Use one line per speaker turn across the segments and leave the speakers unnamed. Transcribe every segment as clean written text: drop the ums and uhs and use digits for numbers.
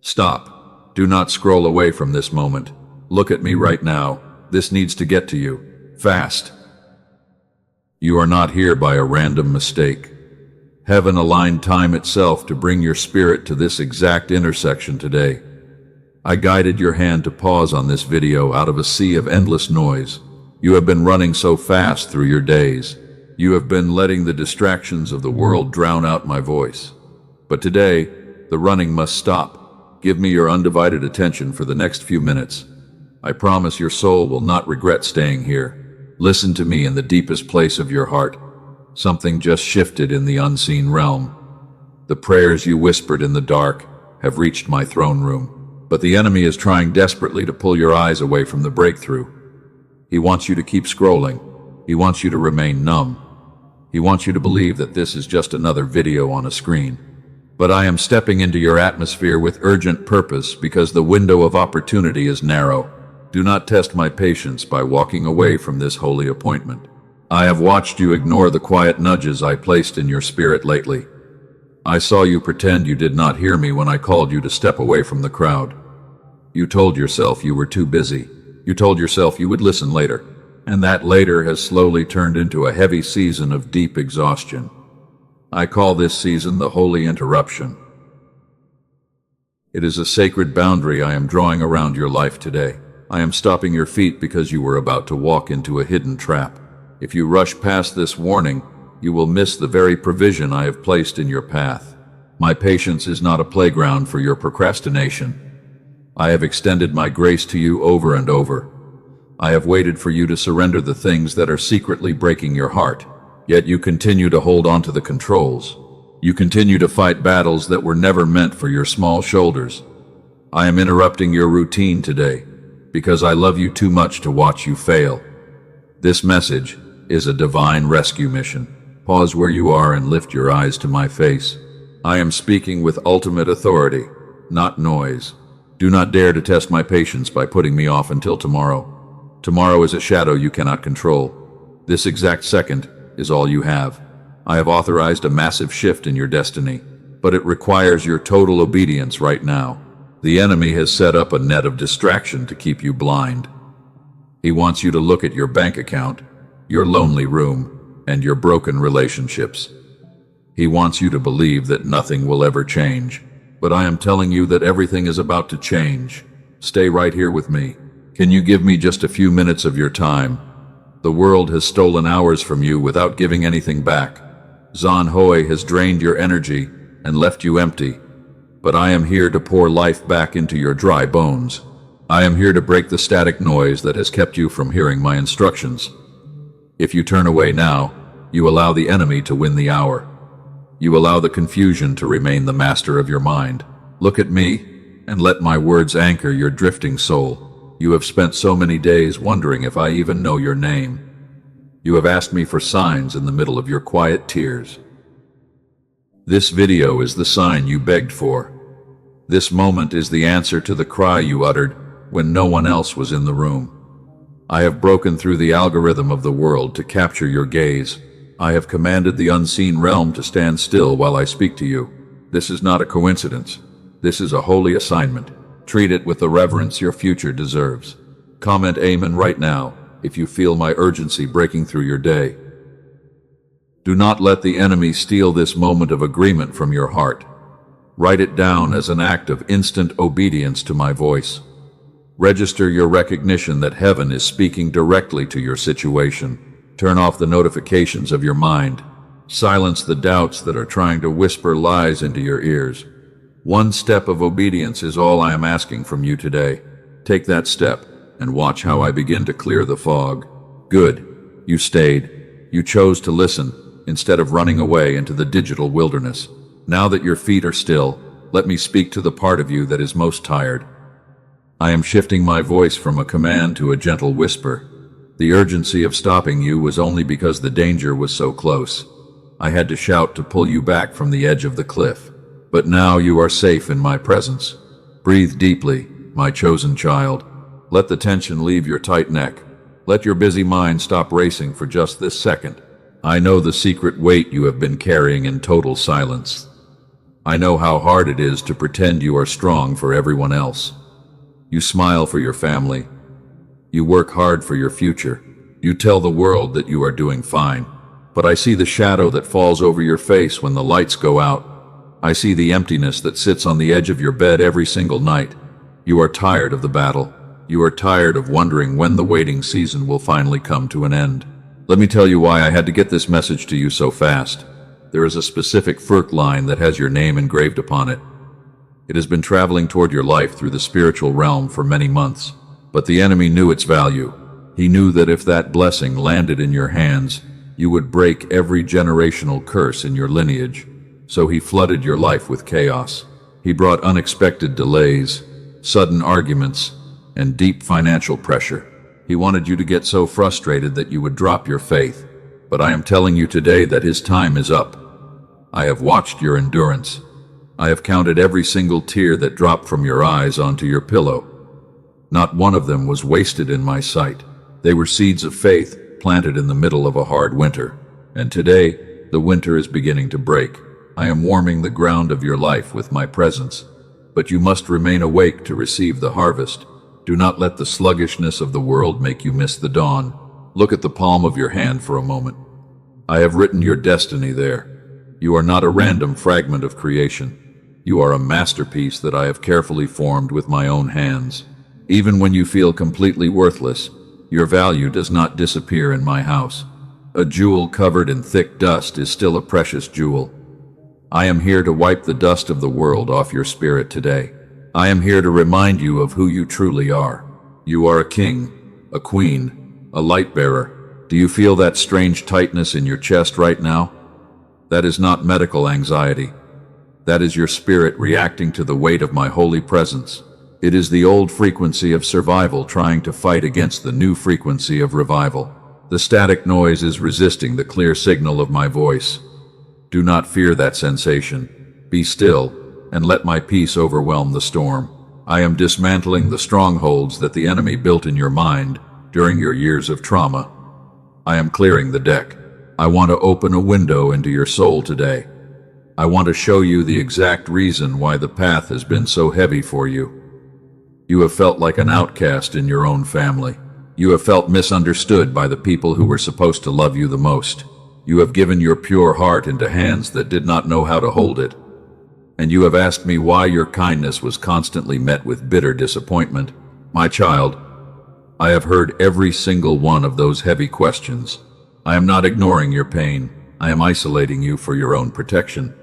Stop. Do not scroll away from this moment. Look at me right now. This needs to get to you. Fast. You are not here by a random mistake. Heaven aligned time itself to bring your spirit to this exact intersection today. I guided your hand to pause on this video out of a sea of endless noise. You have been running so fast through your days. You have been letting the distractions of the world drown out my voice. But today, the running must stop. Give me your undivided attention for the next few minutes. I promise your soul will not regret staying here. Listen to me in the deepest place of your heart. Something just shifted in the unseen realm. The prayers you whispered in the dark have reached my throne room. But the enemy is trying desperately to pull your eyes away from the breakthrough. He wants you to keep scrolling. He wants you to remain numb. He wants you to believe that this is just another video on a screen. But I am stepping into your atmosphere with urgent purpose because the window of opportunity is narrow. Do not test my patience by walking away from this holy appointment. I have watched you ignore the quiet nudges I placed in your spirit lately. I saw you pretend you did not hear me when I called you to step away from the crowd. You told yourself you were too busy. You told yourself you would listen later. And that later has slowly turned into a heavy season of deep exhaustion. I call this season the holy interruption. It is a sacred boundary I am drawing around your life today. I am stopping your feet because you were about to walk into a hidden trap. If you rush past this warning, you will miss the very provision I have placed in your path. My patience is not a playground for your procrastination. I have extended my grace to you over and over. I have waited for you to surrender the things that are secretly breaking your heart, yet you continue to hold on to the controls. You continue to fight battles that were never meant for your small shoulders. I am interrupting your routine today, because I love you too much to watch you fail. This message is a divine rescue mission. Pause where you are and lift your eyes to my face. I am speaking with ultimate authority, not noise. Do not dare to test my patience by putting me off until tomorrow. Tomorrow is a shadow you cannot control. This exact second is all you have. I have authorized a massive shift in your destiny, but it requires your total obedience right now. The enemy has set up a net of distraction to keep you blind. He wants you to look at your bank account, your lonely room, and your broken relationships. He wants you to believe that nothing will ever change. But I am telling you that everything is about to change. Stay right here with me. Can you give me just a few minutes of your time? The world has stolen hours from you without giving anything back. Zan Hoi has drained your energy and left you empty. But I am here to pour life back into your dry bones. I am here to break the static noise that has kept you from hearing my instructions. If you turn away now, you allow the enemy to win the hour. You allow the confusion to remain the master of your mind. Look at me, and let my words anchor your drifting soul. You have spent so many days wondering if I even know your name. You have asked me for signs in the middle of your quiet tears. This video is the sign you begged for. This moment is the answer to the cry you uttered when no one else was in the room. I have broken through the algorithm of the world to capture your gaze. I have commanded the unseen realm to stand still while I speak to you. This is not a coincidence. This is a holy assignment. Treat it with the reverence your future deserves. Comment Amen right now if you feel my urgency breaking through your day. Do not let the enemy steal this moment of agreement from your heart. Write it down as an act of instant obedience to my voice. Register your recognition that heaven is speaking directly to your situation. Turn off the notifications of your mind. Silence the doubts that are trying to whisper lies into your ears. One step of obedience is all I am asking from you today. Take that step and watch how I begin to clear the fog. Good. You stayed. You chose to listen instead of running away into the digital wilderness. Now that your feet are still, let me speak to the part of you that is most tired. I am shifting my voice from a command to a gentle whisper. The urgency of stopping you was only because the danger was so close. I had to shout to pull you back from the edge of the cliff. But now you are safe in my presence. Breathe deeply, my chosen child. Let the tension leave your tight neck. Let your busy mind stop racing for just this second. I know the secret weight you have been carrying in total silence. I know how hard it is to pretend you are strong for everyone else. You smile for your family. You work hard for your future. You tell the world that you are doing fine. But I see the shadow that falls over your face when the lights go out. I see the emptiness that sits on the edge of your bed every single night. You are tired of the battle. You are tired of wondering when the waiting season will finally come to an end. Let me tell you why I had to get this message to you so fast. There is a specific Furk line that has your name engraved upon it. It has been traveling toward your life through the spiritual realm for many months, but the enemy knew its value. He knew that if that blessing landed in your hands, you would break every generational curse in your lineage. So he flooded your life with chaos. He brought unexpected delays, sudden arguments, and deep financial pressure. He wanted you to get so frustrated that you would drop your faith. But I am telling you today that his time is up. I have watched your endurance. I have counted every single tear that dropped from your eyes onto your pillow. Not one of them was wasted in my sight. They were seeds of faith planted in the middle of a hard winter. And today, the winter is beginning to break. I am warming the ground of your life with my presence. But you must remain awake to receive the harvest. Do not let the sluggishness of the world make you miss the dawn. Look at the palm of your hand for a moment. I have written your destiny there. You are not a random fragment of creation. You are a masterpiece that I have carefully formed with my own hands. Even when you feel completely worthless, your value does not disappear in my house. A jewel covered in thick dust is still a precious jewel. I am here to wipe the dust of the world off your spirit today. I am here to remind you of who you truly are. You are a king, a queen, a light bearer. Do you feel that strange tightness in your chest right now? That is not medical anxiety. That is your spirit reacting to the weight of my holy presence. It is the old frequency of survival trying to fight against the new frequency of revival. The static noise is resisting the clear signal of my voice. Do not fear that sensation. Be still and let my peace overwhelm the storm. I am dismantling the strongholds that the enemy built in your mind during your years of trauma. I am clearing the deck. I want to open a window into your soul today. I want to show you the exact reason why the path has been so heavy for you. You have felt like an outcast in your own family. You have felt misunderstood by the people who were supposed to love you the most. You have given your pure heart into hands that did not know how to hold it. And you have asked me why your kindness was constantly met with bitter disappointment. My child, I have heard every single one of those heavy questions. I am not ignoring your pain. I am isolating you for your own protection.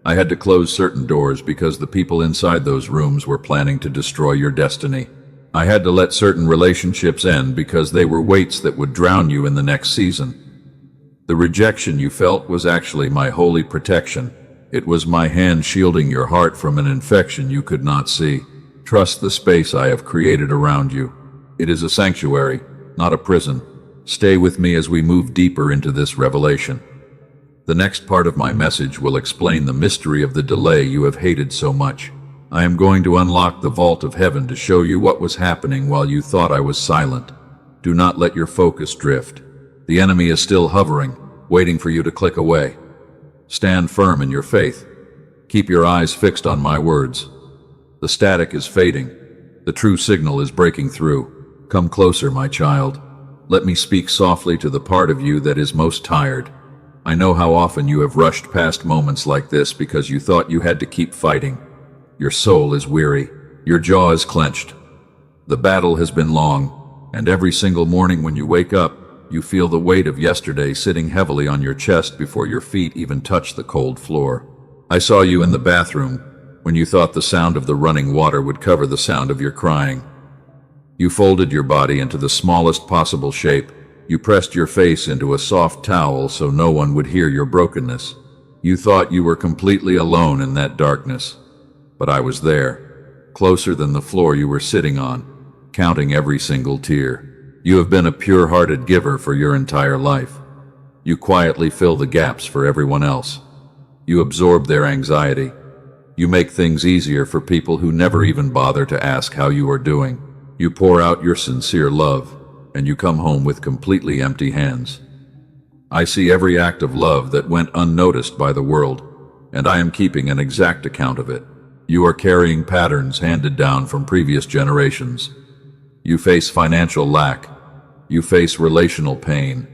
I had to close certain doors because the people inside those rooms were planning to destroy your destiny. I had to let certain relationships end because they were weights that would drown you in the next season. The rejection you felt was actually my holy protection. It was my hand shielding your heart from an infection you could not see. Trust the space I have created around you. It is a sanctuary, not a prison. Stay with me as we move deeper into this revelation. The next part of my message will explain the mystery of the delay you have hated so much. I am going to unlock the vault of heaven to show you what was happening while you thought I was silent. Do not let your focus drift. The enemy is still hovering, waiting for you to click away. Stand firm in your faith. Keep your eyes fixed on my words. The static is fading. The true signal is breaking through. Come closer, my child. Let me speak softly to the part of you that is most tired. I know how often you have rushed past moments like this because you thought you had to keep fighting. Your soul is weary. Your jaw is clenched. The battle has been long, and every single morning when you wake up, you feel the weight of yesterday sitting heavily on your chest before your feet even touch the cold floor. I saw you in the bathroom when you thought the sound of the running water would cover the sound of your crying. You folded your body into the smallest possible shape. You pressed your face into a soft towel so no one would hear your brokenness. You thought you were completely alone in that darkness. But I was there, closer than the floor you were sitting on, counting every single tear. You have been a pure-hearted giver for your entire life. You quietly fill the gaps for everyone else. You absorb their anxiety. You make things easier for people who never even bother to ask how you are doing. You pour out your sincere love, and you come home with completely empty hands. I see every act of love that went unnoticed by the world. and I am keeping an exact account of it. You are carrying patterns handed down from previous generations. You face financial lack. You face relational pain.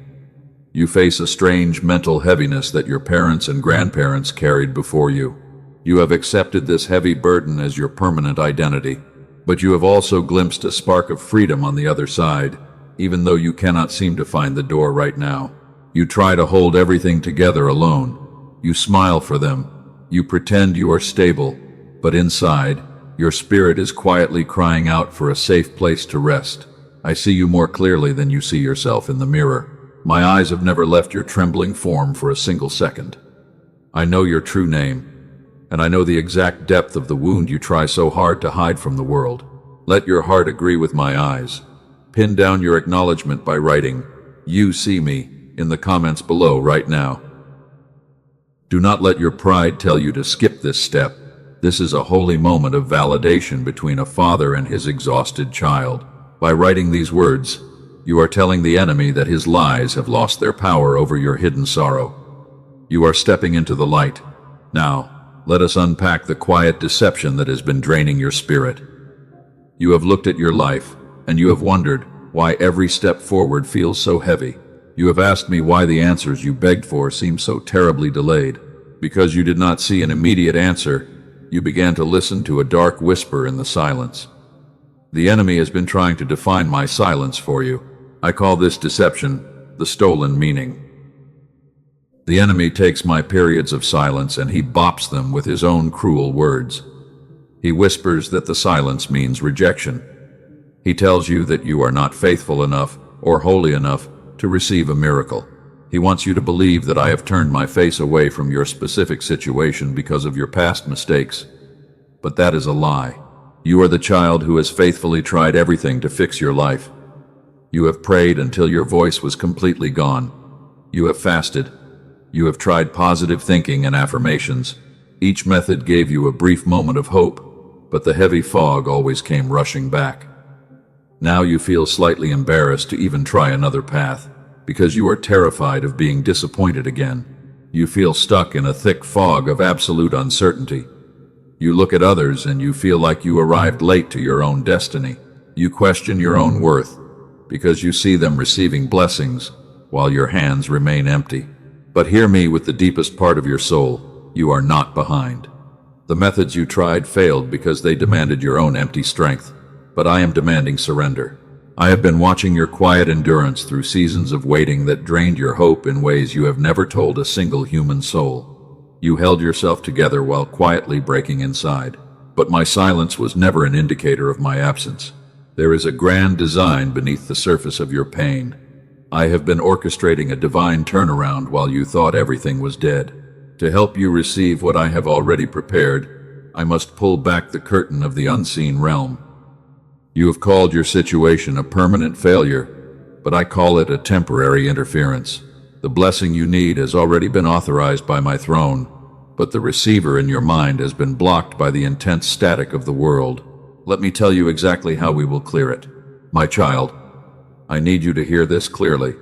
You face a strange mental heaviness that your parents and grandparents carried before you. You have accepted this heavy burden as your permanent identity, but you have also glimpsed a spark of freedom on the other side, even though you cannot seem to find the door right now. You try to hold everything together alone. You smile for them. You pretend you are stable, but inside, your spirit is quietly crying out for a safe place to rest. I see you more clearly than you see yourself in the mirror. My eyes have never left your trembling form for a single second. I know your true name, and I know the exact depth of the wound you try so hard to hide from the world. Let your heart agree with my eyes. Pin down your acknowledgement by writing, "You see me," in the comments below right now. Do not let your pride tell you to skip this step. This is a holy moment of validation between a father and his exhausted child. By writing these words, you are telling the enemy that his lies have lost their power over your hidden sorrow. You are stepping into the light. Now, let us unpack the quiet deception that has been draining your spirit. You have looked at your life, and you have wondered why every step forward feels so heavy. You have asked me why the answers you begged for seem so terribly delayed. Because you did not see an immediate answer, you began to listen to a dark whisper in the silence. The enemy has been trying to define my silence for you. I call this deception the stolen meaning. The enemy takes my periods of silence and he bops them with his own cruel words. He whispers that the silence means rejection. He tells you that you are not faithful enough or holy enough to receive a miracle. He wants you to believe that I have turned my face away from your specific situation because of your past mistakes. But that is a lie. You are the child who has faithfully tried everything to fix your life. You have prayed until your voice was completely gone. You have fasted. You have tried positive thinking and affirmations. Each method gave you a brief moment of hope, but the heavy fog always came rushing back. Now you feel slightly embarrassed to even try another path, because you are terrified of being disappointed again. You feel stuck in a thick fog of absolute uncertainty. You look at others and you feel like you arrived late to your own destiny. You question your own worth, because you see them receiving blessings while your hands remain empty. But hear me with the deepest part of your soul, you are not behind. The methods you tried failed because they demanded your own empty strength, but I am demanding surrender. I have been watching your quiet endurance through seasons of waiting that drained your hope in ways you have never told a single human soul. You held yourself together while quietly breaking inside, but my silence was never an indicator of my absence. There is a grand design beneath the surface of your pain. I have been orchestrating a divine turnaround while you thought everything was dead. To help you receive what I have already prepared, I must pull back the curtain of the unseen realm. You have called your situation a permanent failure, but I call it a temporary interference. The blessing you need has already been authorized by my throne, but the receiver in your mind has been blocked by the intense static of the world. Let me tell you exactly how we will clear it. My child, I need you to hear this clearly.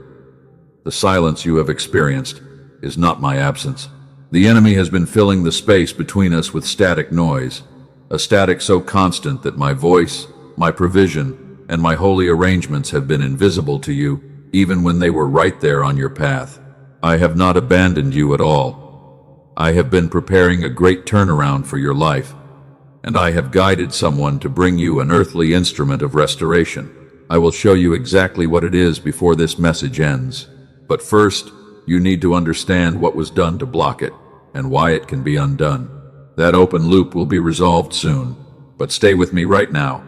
The silence you have experienced is not my absence. The enemy has been filling the space between us with static noise, a static so constant that my voice, my provision, and my holy arrangements have been invisible to you, even when they were right there on your path. I have not abandoned you at all. I have been preparing a great turnaround for your life, and I have guided someone to bring you an earthly instrument of restoration. I will show you exactly what it is before this message ends. But first, you need to understand what was done to block it, and why it can be undone. That open loop will be resolved soon, but stay with me right now.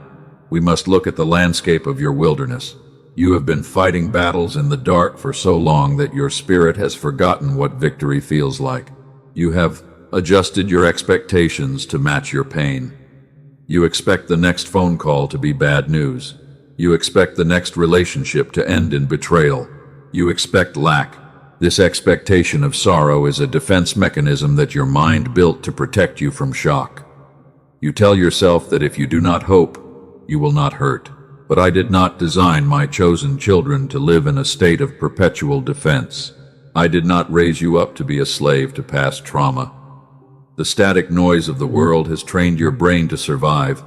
We must look at the landscape of your wilderness. You have been fighting battles in the dark for so long that your spirit has forgotten what victory feels like. You have adjusted your expectations to match your pain. You expect the next phone call to be bad news. You expect the next relationship to end in betrayal. You expect lack. This expectation of sorrow is a defense mechanism that your mind built to protect you from shock. You tell yourself that if you do not hope, you will not hurt. But I did not design my chosen children to live in a state of perpetual defense. I did not raise you up to be a slave to past trauma. The static noise of the world has trained your brain to survive,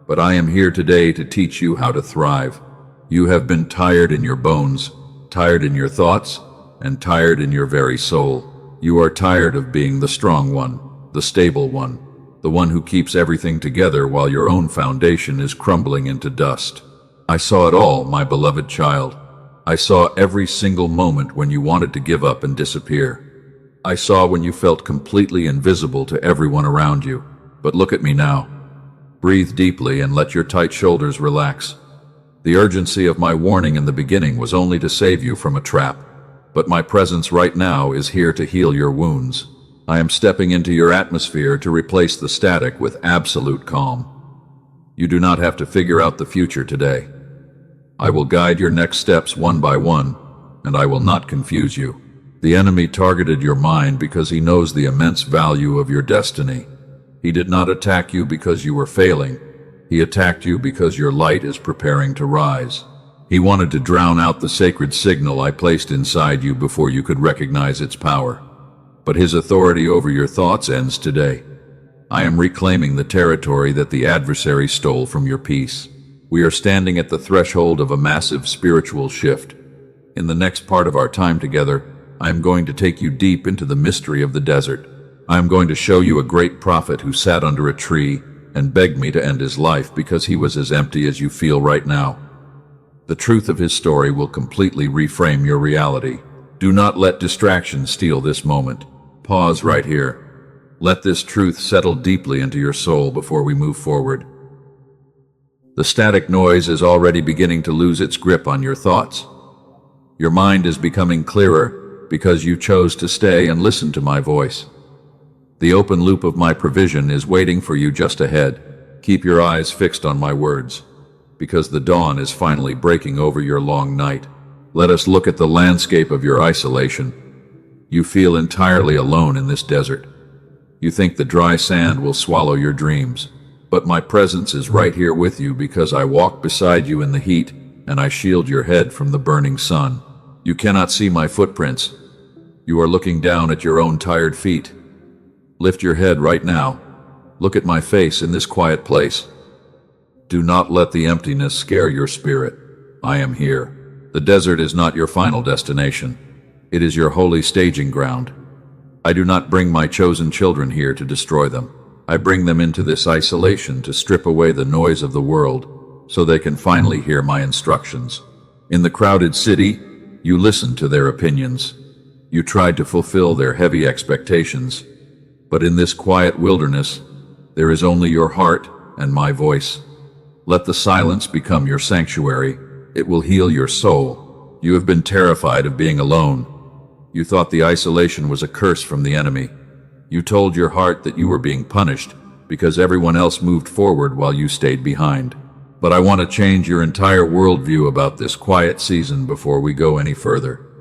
but I am here today to teach you how to thrive. You have been tired in your bones, tired in your thoughts, and tired in your very soul. You are tired of being the strong one, the stable one, the one who keeps everything together while your own foundation is crumbling into dust. I saw it all, my beloved child. I saw every single moment when you wanted to give up and disappear. I saw when you felt completely invisible to everyone around you. But look at me now. Breathe deeply and let your tight shoulders relax. The urgency of my warning in the beginning was only to save you from a trap. But my presence right now is here to heal your wounds. I am stepping into your atmosphere to replace the static with absolute calm. You do not have to figure out the future today. I will guide your next steps one by one, and I will not confuse you. The enemy targeted your mind because he knows the immense value of your destiny. He did not attack you because you were failing. He attacked you because your light is preparing to rise. He wanted to drown out the sacred signal I placed inside you before you could recognize its power. But his authority over your thoughts ends today. I am reclaiming the territory that the adversary stole from your peace. We are standing at the threshold of a massive spiritual shift. In the next part of our time together, I am going to take you deep into the mystery of the desert. I am going to show you a great prophet who sat under a tree and begged me to end his life because he was as empty as you feel right now. The truth of his story will completely reframe your reality. Do not let distraction steal this moment. Pause right here. Let this truth settle deeply into your soul before we move forward. The static noise is already beginning to lose its grip on your thoughts. Your mind is becoming clearer because you chose to stay and listen to my voice. The open loop of my provision is waiting for you just ahead. Keep your eyes fixed on my words, because the dawn is finally breaking over your long night. Let us look at the landscape of your isolation. You feel entirely alone in this desert. You think the dry sand will swallow your dreams. But my presence is right here with you because I walk beside you in the heat and I shield your head from the burning sun. You cannot see my footprints. You are looking down at your own tired feet. Lift your head right now. Look at my face in this quiet place. Do not let the emptiness scare your spirit. I am here. The desert is not your final destination. It is your holy staging ground. I do not bring my chosen children here to destroy them. I bring them into this isolation to strip away the noise of the world so they can finally hear my instructions. In the crowded city, you listened to their opinions. You tried to fulfill their heavy expectations. But in this quiet wilderness, there is only your heart and my voice. Let the silence become your sanctuary. It will heal your soul. You have been terrified of being alone. You thought the isolation was a curse from the enemy. You told your heart that you were being punished because everyone else moved forward while you stayed behind. But I want to change your entire worldview about this quiet season before we go any further.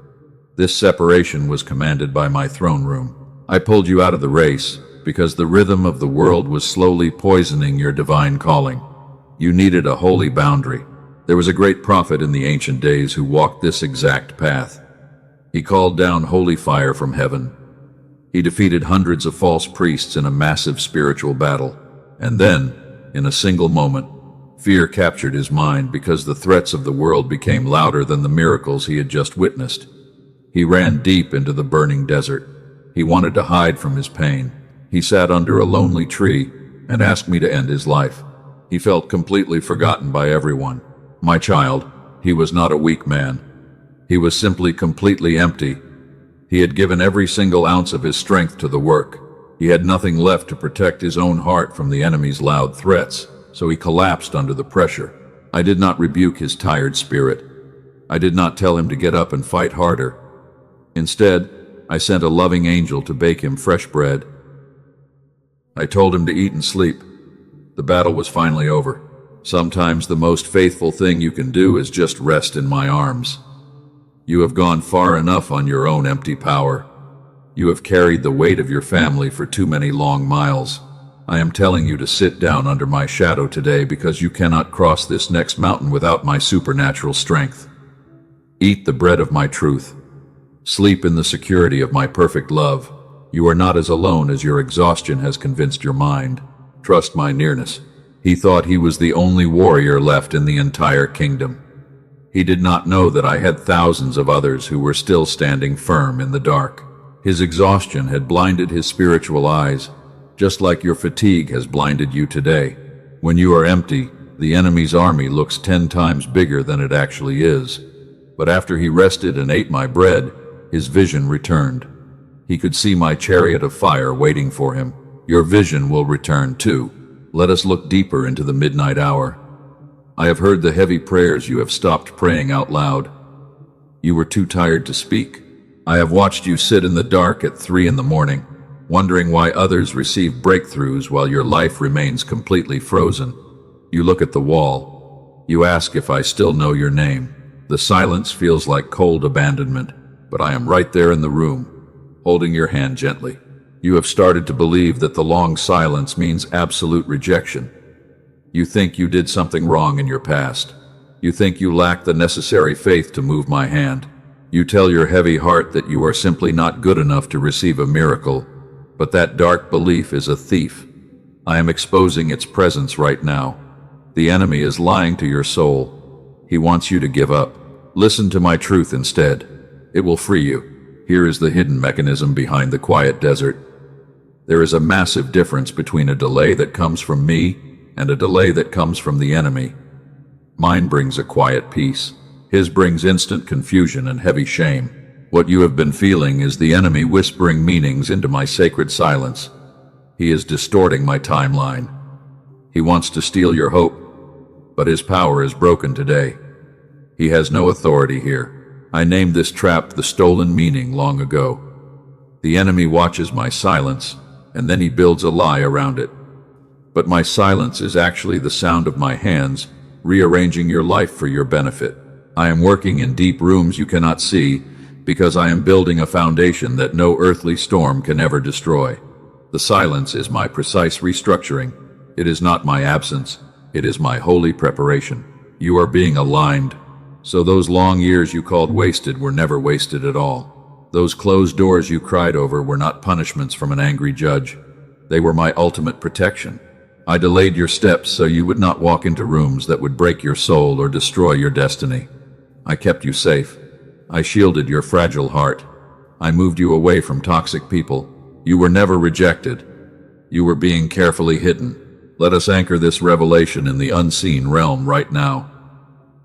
This separation was commanded by my throne room. I pulled you out of the race because the rhythm of the world was slowly poisoning your divine calling. You needed a holy boundary. There was a great prophet in the ancient days who walked this exact path. He called down holy fire from heaven. He defeated hundreds of false priests in a massive spiritual battle. And then, in a single moment, fear captured his mind because the threats of the world became louder than the miracles he had just witnessed. He ran deep into the burning desert. He wanted to hide from his pain. He sat under a lonely tree and asked me to end his life. He felt completely forgotten by everyone. My child, he was not a weak man. He was simply completely empty. He had given every single ounce of his strength to the work. He had nothing left to protect his own heart from the enemy's loud threats, so he collapsed under the pressure. I did not rebuke his tired spirit. I did not tell him to get up and fight harder. Instead, I sent a loving angel to bake him fresh bread. I told him to eat and sleep. The battle was finally over. Sometimes the most faithful thing you can do is just rest in my arms. You have gone far enough on your own empty power. You have carried the weight of your family for too many long miles. I am telling you to sit down under my shadow today because you cannot cross this next mountain without my supernatural strength. Eat the bread of my truth. Sleep in the security of my perfect love. You are not as alone as your exhaustion has convinced your mind. Trust my nearness. He thought he was the only warrior left in the entire kingdom. He did not know that I had thousands of others who were still standing firm in the dark. His exhaustion had blinded his spiritual eyes, just like your fatigue has blinded you today. When you are empty, the enemy's army looks 10 times bigger than it actually is. But after he rested and ate my bread, his vision returned. He could see my chariot of fire waiting for him. Your vision will return too. Let us look deeper into the midnight hour. I have heard the heavy prayers you have stopped praying out loud. You were too tired to speak. I have watched you sit in the dark at 3 in the morning, wondering why others receive breakthroughs while your life remains completely frozen. You look at the wall. You ask if I still know your name. The silence feels like cold abandonment, but I am right there in the room, holding your hand gently. You have started to believe that the long silence means absolute rejection. You think you did something wrong in your past. You think you lack the necessary faith to move my hand. You tell your heavy heart that you are simply not good enough to receive a miracle, but that dark belief is a thief. I am exposing its presence right now. The enemy is lying to your soul. He wants you to give up. Listen to my truth instead. It will free you. Here is the hidden mechanism behind the quiet desert. There is a massive difference between a delay that comes from me and a delay that comes from the enemy. Mine brings a quiet peace. His brings instant confusion and heavy shame. What you have been feeling is the enemy whispering meanings into my sacred silence. He is distorting my timeline. He wants to steal your hope, but his power is broken today. He has no authority here. I named this trap the stolen meaning long ago. The enemy watches my silence, and then he builds a lie around it. But my silence is actually the sound of my hands, rearranging your life for your benefit. I am working in deep rooms you cannot see, because I am building a foundation that no earthly storm can ever destroy. The silence is my precise restructuring. It is not my absence. It is my holy preparation. You are being aligned. So those long years you called wasted were never wasted at all. Those closed doors you cried over were not punishments from an angry judge. They were my ultimate protection. I delayed your steps so you would not walk into rooms that would break your soul or destroy your destiny. I kept you safe. I shielded your fragile heart. I moved you away from toxic people. You were never rejected. You were being carefully hidden. Let us anchor this revelation in the unseen realm right now.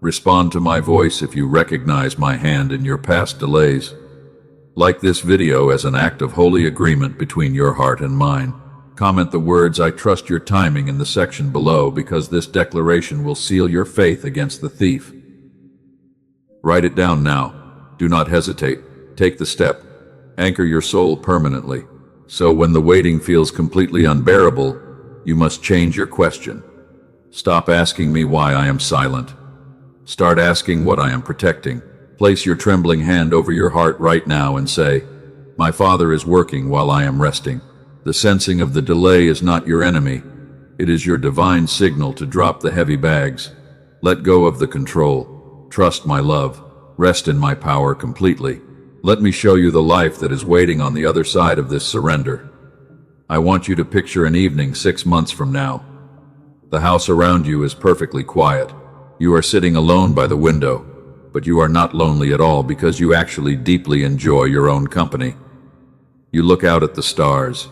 Respond to my voice if you recognize my hand in your past delays. Like this video as an act of holy agreement between your heart and mine. Comment the words "I trust your timing" in the section below, because this declaration will seal your faith against the thief. Write it down now. Do not hesitate. Take the step. Anchor your soul permanently. So when the waiting feels completely unbearable, you must change your question. Stop asking me why I am silent. Start asking what I am protecting. Place your trembling hand over your heart right now and say, "My Father is working while I am resting." The sensing of the delay is not your enemy. It is your divine signal to drop the heavy bags. Let go of the control. Trust my love. Rest in my power completely. Let me show you the life that is waiting on the other side of this surrender. I want you to picture an evening 6 months from now. The house around you is perfectly quiet. You are sitting alone by the window, but you are not lonely at all because you actually deeply enjoy your own company. You look out at the stars.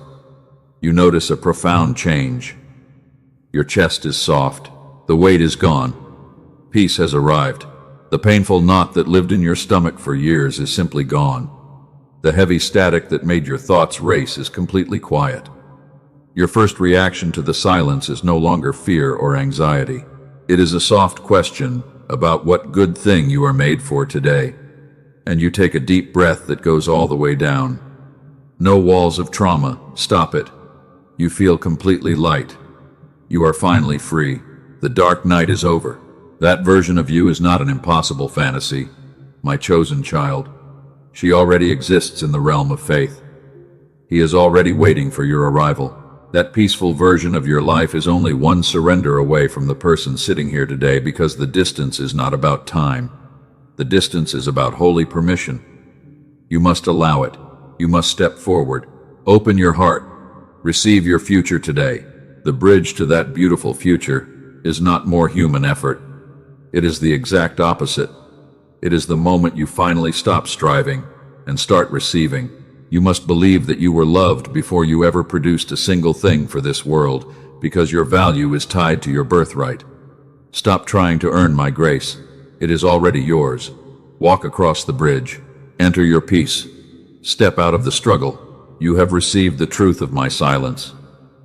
You notice a profound change. Your chest is soft. The weight is gone. Peace has arrived. The painful knot that lived in your stomach for years is simply gone. The heavy static that made your thoughts race is completely quiet. Your first reaction to the silence is no longer fear or anxiety. It is a soft question about what good thing you are made for today. And you take a deep breath that goes all the way down. No walls of trauma. Stop it. You feel completely light. You are finally free. The dark night is over. That version of you is not an impossible fantasy, my chosen child. She already exists in the realm of faith. He is already waiting for your arrival. That peaceful version of your life is only one surrender away from the person sitting here today, because the distance is not about time. The distance is about holy permission. You must allow it. You must step forward. Open your heart. Receive your future today. The bridge to that beautiful future is not more human effort. It is the exact opposite. It is the moment you finally stop striving and start receiving. You must believe that you were loved before you ever produced a single thing for this world, because your value is tied to your birthright. Stop trying to earn my grace. It is already yours. Walk across the bridge. Enter your peace. Step out of the struggle. You have received the truth of my silence.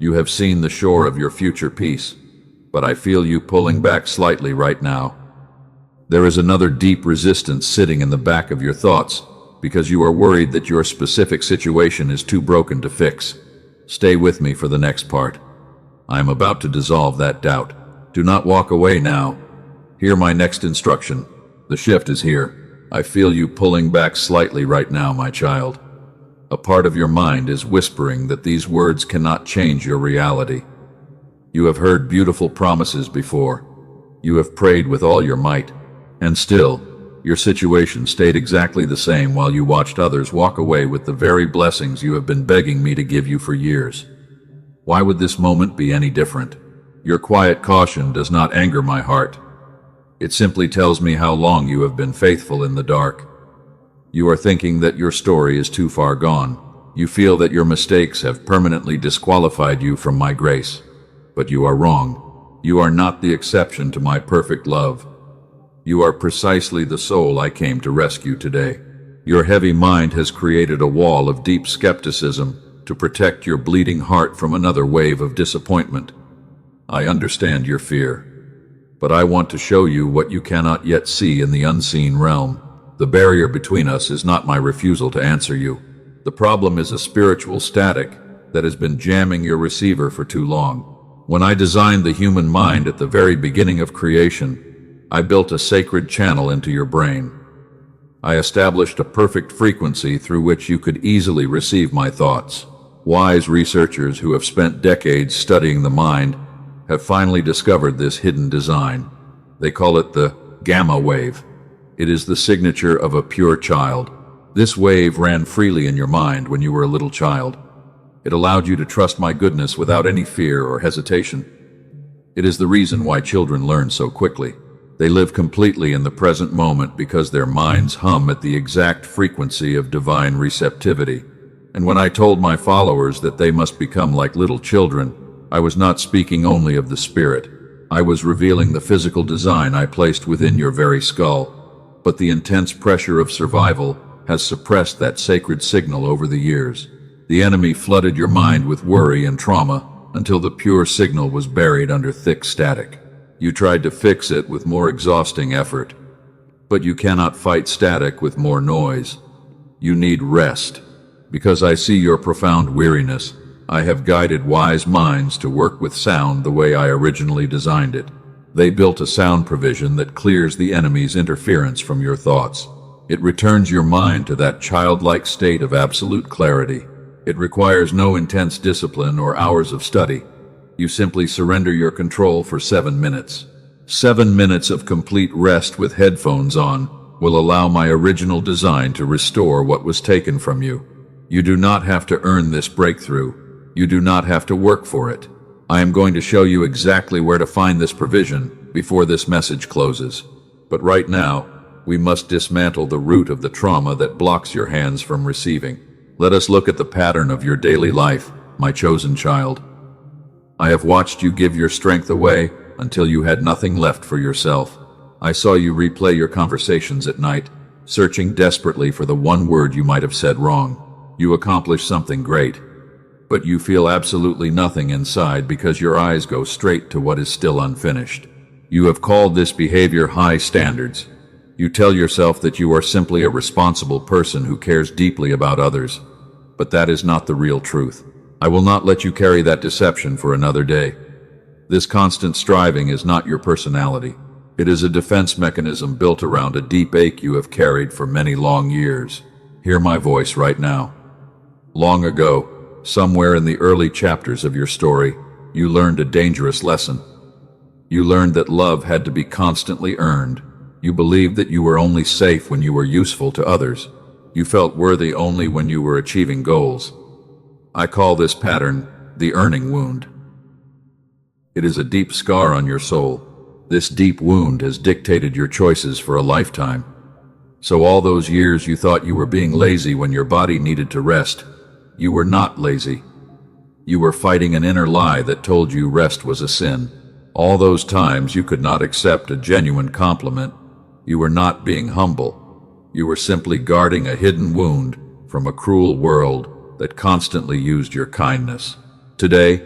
You have seen the shore of your future peace. But I feel you pulling back slightly right now. There is another deep resistance sitting in the back of your thoughts, because you are worried that your specific situation is too broken to fix. Stay with me for the next part. I am about to dissolve that doubt. Do not walk away now. Hear my next instruction. The shift is here. I feel you pulling back slightly right now, my child. A part of your mind is whispering that these words cannot change your reality. You have heard beautiful promises before. You have prayed with all your might. And still, your situation stayed exactly the same while you watched others walk away with the very blessings you have been begging me to give you for years. Why would this moment be any different? Your quiet caution does not anger my heart. It simply tells me how long you have been faithful in the dark. You are thinking that your story is too far gone. You feel that your mistakes have permanently disqualified you from my grace. But you are wrong. You are not the exception to my perfect love. You are precisely the soul I came to rescue today. Your heavy mind has created a wall of deep skepticism to protect your bleeding heart from another wave of disappointment. I understand your fear, but I want to show you what you cannot yet see in the unseen realm. The barrier between us is not my refusal to answer you. The problem is a spiritual static that has been jamming your receiver for too long. When I designed the human mind at the very beginning of creation, I built a sacred channel into your brain. I established a perfect frequency through which you could easily receive my thoughts. Wise researchers who have spent decades studying the mind have finally discovered this hidden design. They call it the gamma wave. It is the signature of a pure child. This wave ran freely in your mind when you were a little child. It allowed you to trust my goodness without any fear or hesitation. It is the reason why children learn so quickly. They live completely in the present moment because their minds hum at the exact frequency of divine receptivity. And when I told my followers that they must become like little children, I was not speaking only of the spirit. I was revealing the physical design I placed within your very skull. But the intense pressure of survival has suppressed that sacred signal over the years. The enemy flooded your mind with worry and trauma until the pure signal was buried under thick static. You tried to fix it with more exhausting effort, but you cannot fight static with more noise. You need rest. Because I see your profound weariness, I have guided wise minds to work with sound the way I originally designed it. They built a sound provision that clears the enemy's interference from your thoughts. It returns your mind to that childlike state of absolute clarity. It requires no intense discipline or hours of study. You simply surrender your control for 7 minutes. 7 minutes of complete rest with headphones on will allow my original design to restore what was taken from you. You do not have to earn this breakthrough. You do not have to work for it. I am going to show you exactly where to find this provision before this message closes. But right now, we must dismantle the root of the trauma that blocks your hands from receiving. Let us look at the pattern of your daily life, my chosen child. I have watched you give your strength away until you had nothing left for yourself. I saw you replay your conversations at night, searching desperately for the one word you might have said wrong. You accomplished something great, but you feel absolutely nothing inside because your eyes go straight to what is still unfinished. You have called this behavior high standards. You tell yourself that you are simply a responsible person who cares deeply about others, but that is not the real truth. I will not let you carry that deception for another day. This constant striving is not your personality. It is a defense mechanism built around a deep ache you have carried for many long years. Hear my voice right now. Long ago, somewhere in the early chapters of your story, you learned a dangerous lesson. You learned that love had to be constantly earned. You believed that you were only safe when you were useful to others. You felt worthy only when you were achieving goals. I call this pattern the earning wound. It is a deep scar on your soul. This deep wound has dictated your choices for a lifetime. So all those years you thought you were being lazy when your body needed to rest. You were not lazy. You were fighting an inner lie that told you rest was a sin. All those times you could not accept a genuine compliment. You were not being humble. You were simply guarding a hidden wound from a cruel world that constantly used your kindness. Today,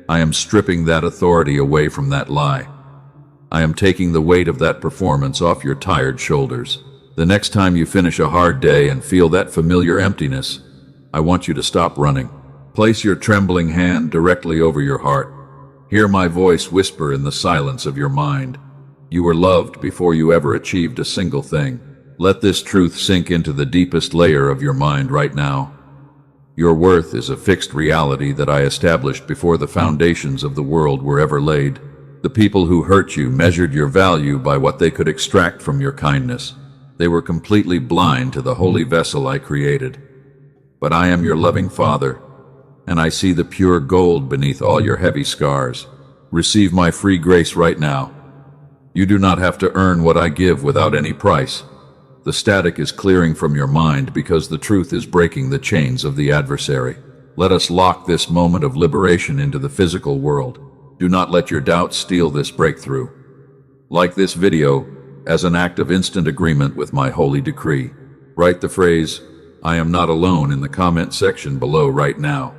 I am stripping that authority away from that lie. I am taking the weight of that performance off your tired shoulders. The next time you finish a hard day and feel that familiar emptiness, I want you to stop running. Place your trembling hand directly over your heart. Hear my voice whisper in the silence of your mind. You were loved before you ever achieved a single thing. Let this truth sink into the deepest layer of your mind right now. Your worth is a fixed reality that I established before the foundations of the world were ever laid. The people who hurt you measured your value by what they could extract from your kindness. They were completely blind to the holy vessel I created. But I am your loving Father, and I see the pure gold beneath all your heavy scars. Receive my free grace right now. You do not have to earn what I give without any price. The static is clearing from your mind because the truth is breaking the chains of the adversary. Let us lock this moment of liberation into the physical world. Do not let your doubts steal this breakthrough. Like this video, as an act of instant agreement with my holy decree. Write the phrase, "I am not alone," in the comment section below right now.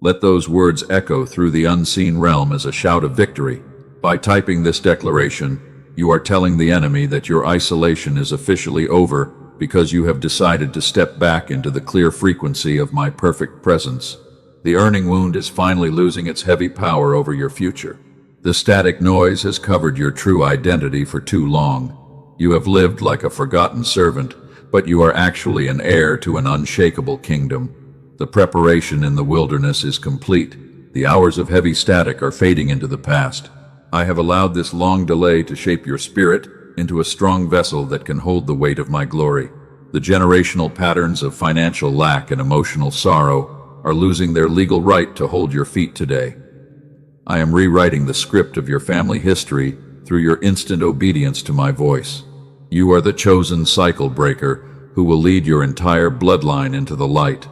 Let those words echo through the unseen realm as a shout of victory. By typing this declaration, you are telling the enemy that your isolation is officially over because you have decided to step back into the clear frequency of my perfect presence. The earning wound is finally losing its heavy power over your future. The static noise has covered your true identity for too long. You have lived like a forgotten servant, but you are actually an heir to an unshakable kingdom. The preparation in the wilderness is complete. The hours of heavy static are fading into the past. I have allowed this long delay to shape your spirit into a strong vessel that can hold the weight of my glory. The generational patterns of financial lack and emotional sorrow are losing their legal right to hold your feet today. I am rewriting the script of your family history through your instant obedience to my voice. You are the chosen cycle breaker who will lead your entire bloodline into the light.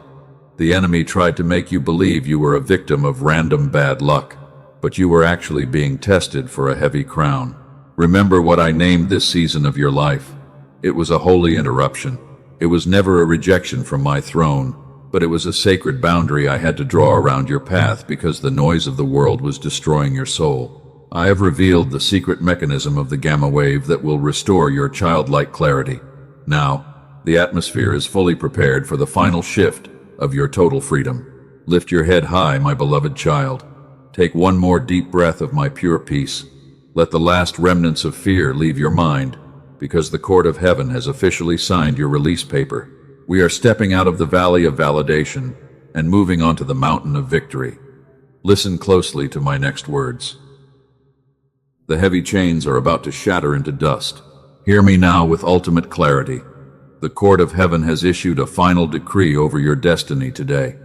The enemy tried to make you believe you were a victim of random bad luck, but you were actually being tested for a heavy crown. Remember what I named this season of your life. It was a holy interruption. It was never a rejection from my throne, but it was a sacred boundary I had to draw around your path because the noise of the world was destroying your soul. I have revealed the secret mechanism of the gamma wave that will restore your childlike clarity. Now, the atmosphere is fully prepared for the final shift of your total freedom. Lift your head high, my beloved child. Take one more deep breath of my pure peace. Let the last remnants of fear leave your mind, because the court of heaven has officially signed your release paper. We are stepping out of the valley of validation and moving onto the mountain of victory. Listen closely to my next words. The heavy chains are about to shatter into dust. Hear me now with ultimate clarity. The court of heaven has issued a final decree over your destiny today.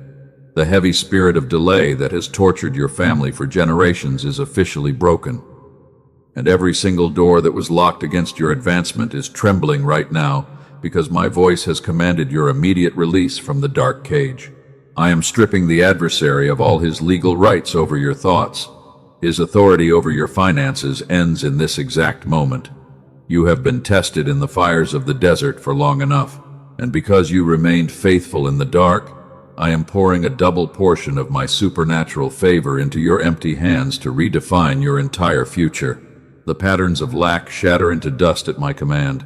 The heavy spirit of delay that has tortured your family for generations is officially broken. And every single door that was locked against your advancement is trembling right now because my voice has commanded your immediate release from the dark cage. I am stripping the adversary of all his legal rights over your thoughts. His authority over your finances ends in this exact moment. You have been tested in the fires of the desert for long enough, and because you remained faithful in the dark, I am pouring a double portion of my supernatural favor into your empty hands to redefine your entire future. The patterns of lack shatter into dust at my command.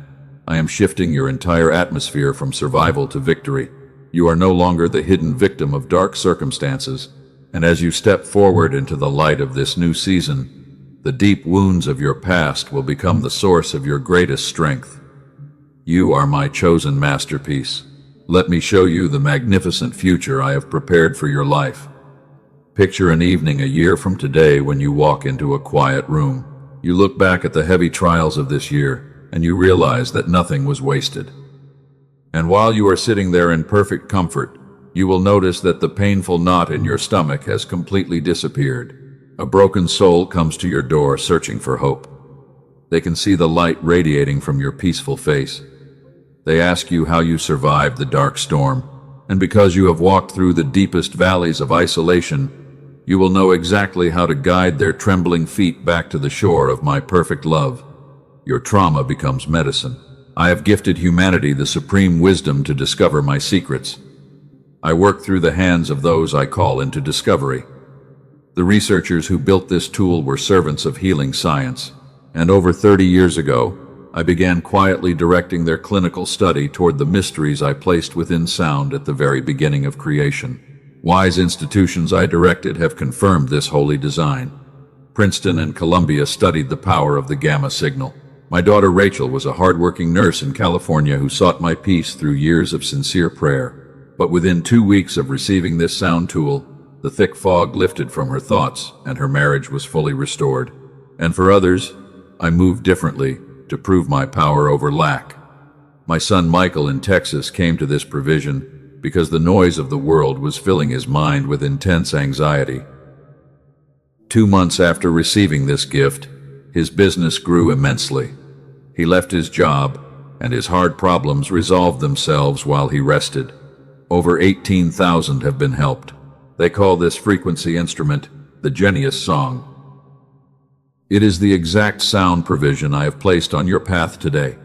I am shifting your entire atmosphere from survival to victory. You are no longer the hidden victim of dark circumstances, and as you step forward into the light of this new season, the deep wounds of your past will become the source of your greatest strength. You are my chosen masterpiece. Let me show you the magnificent future I have prepared for your life. Picture an evening a year from today when you walk into a quiet room. You look back at the heavy trials of this year, and you realize that nothing was wasted. And while you are sitting there in perfect comfort, You will notice that the painful knot in your stomach has completely disappeared. A broken soul comes to your door searching for hope. They can see the light radiating from your peaceful face. They ask you how you survived the dark storm, and because you have walked through the deepest valleys of isolation, you will know exactly how to guide their trembling feet back to the shore of my perfect love. Your trauma becomes medicine. I have gifted humanity the supreme wisdom to discover my secrets. I work through the hands of those I call into discovery. The researchers who built this tool were servants of healing science, and over 30 years ago, I began quietly directing their clinical study toward the mysteries I placed within sound at the very beginning of creation. Wise institutions I directed have confirmed this holy design. Princeton and Columbia studied the power of the gamma signal. My daughter Rachel was a hardworking nurse in California who sought my peace through years of sincere prayer. But within 2 weeks of receiving this sound tool, the thick fog lifted from her thoughts and her marriage was fully restored. And for others, I moved differently to prove my power over lack. My son Michael in Texas came to this provision because the noise of the world was filling his mind with intense anxiety. 2 months after receiving this gift, his business grew immensely. He left his job, and his hard problems resolved themselves while he rested. Over 18,000 have been helped. They call this frequency instrument the Genius Song. It is the exact sound provision I have placed on your path today.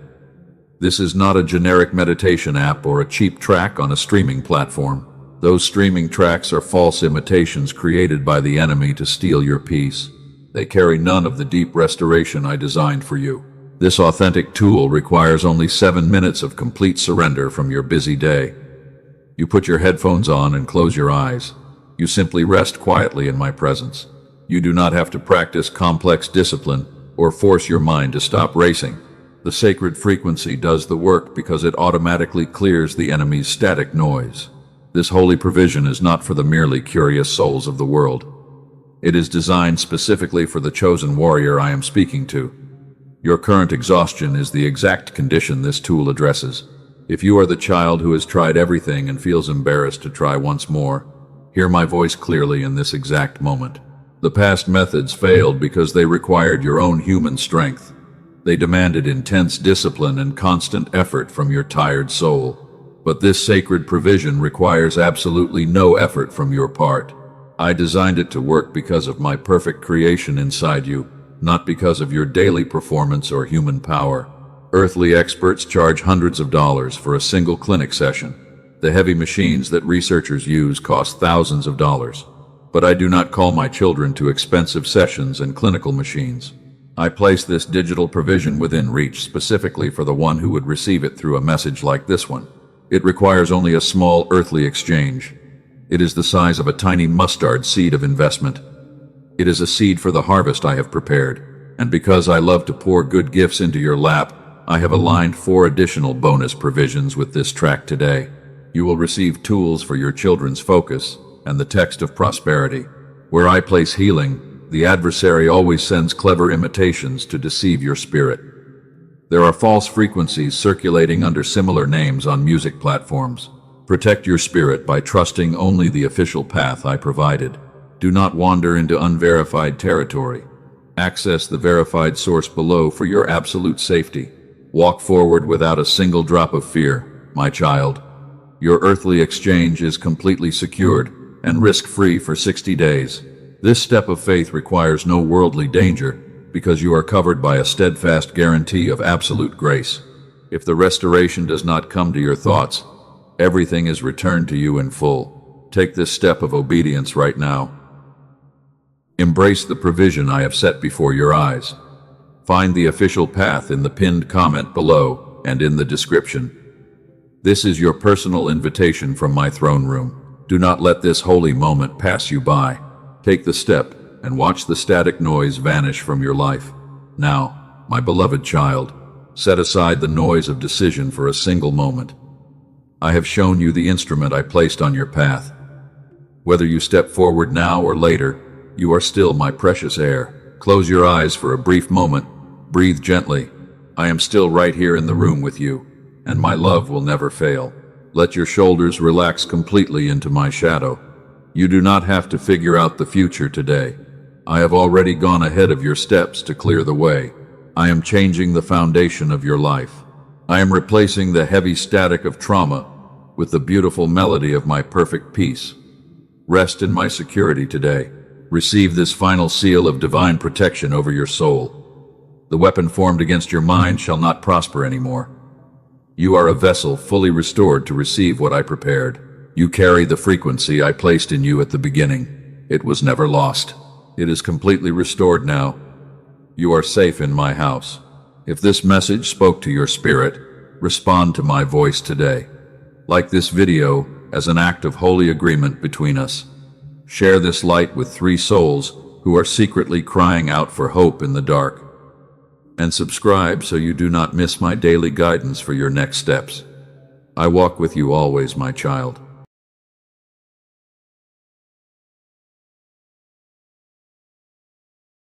This is not a generic meditation app or a cheap track on a streaming platform. Those streaming tracks are false imitations created by the enemy to steal your peace. They carry none of the deep restoration I designed for you. This authentic tool requires only 7 minutes of complete surrender from your busy day. You put your headphones on and close your eyes. You simply rest quietly in my presence. You do not have to practice complex discipline or force your mind to stop racing. The sacred frequency does the work because it automatically clears the enemy's static noise. This holy provision is not for the merely curious souls of the world. It is designed specifically for the chosen warrior I am speaking to. Your current exhaustion is the exact condition this tool addresses. If you are the child who has tried everything and feels embarrassed to try once more, hear my voice clearly in this exact moment. The past methods failed because they required your own human strength. They demanded intense discipline and constant effort from your tired soul. But this sacred provision requires absolutely no effort from your part. I designed it to work because of my perfect creation inside you, not because of your daily performance or human power. Earthly experts charge hundreds of dollars for a single clinic session. The heavy machines that researchers use cost thousands of dollars. But I do not call my children to expensive sessions and clinical machines. I place this digital provision within reach specifically for the one who would receive it through a message like this one. It requires only a small earthly exchange. It is the size of a tiny mustard seed of investment. It is a seed for the harvest I have prepared, and because I love to pour good gifts into your lap, I have aligned 4 additional bonus provisions with this track today. You will receive tools for your children's focus and the text of prosperity. Where I place healing, the adversary always sends clever imitations to deceive your spirit. There are false frequencies circulating under similar names on music platforms. Protect your spirit by trusting only the official path I provided. Do not wander into unverified territory. Access the verified source below for your absolute safety. Walk forward without a single drop of fear, my child. Your earthly exchange is completely secured and risk-free for 60 days. This step of faith requires no worldly danger because you are covered by a steadfast guarantee of absolute grace. If the restoration does not come to your thoughts, everything is returned to you in full. Take this step of obedience right now. Embrace the provision I have set before your eyes. Find the official path in the pinned comment below and in the description. This is your personal invitation from my throne room. Do not let this holy moment pass you by. Take the step and watch the static noise vanish from your life. Now, my beloved child, set aside the noise of decision for a single moment. I have shown you the instrument I placed on your path. Whether you step forward now or later, you are still my precious heir. Close your eyes for a brief moment. Breathe gently. I am still right here in the room with you, and my love will never fail. Let your shoulders relax completely into my shadow. You do not have to figure out the future today. I have already gone ahead of your steps to clear the way. I am changing the foundation of your life. I am replacing the heavy static of trauma with the beautiful melody of my perfect peace. Rest in my security today. Receive this final seal of divine protection over your soul. The weapon formed against your mind shall not prosper anymore. You are a vessel fully restored to receive what I prepared. You carry the frequency I placed in you at the beginning. It was never lost. It is completely restored now. You are safe in my house. If this message spoke to your spirit, respond to my voice today. Like this video as an act of holy agreement between us. Share this light with 3 souls who are secretly crying out for hope in the dark. And subscribe so you do not miss my daily guidance for your next steps. I walk with you always, my child.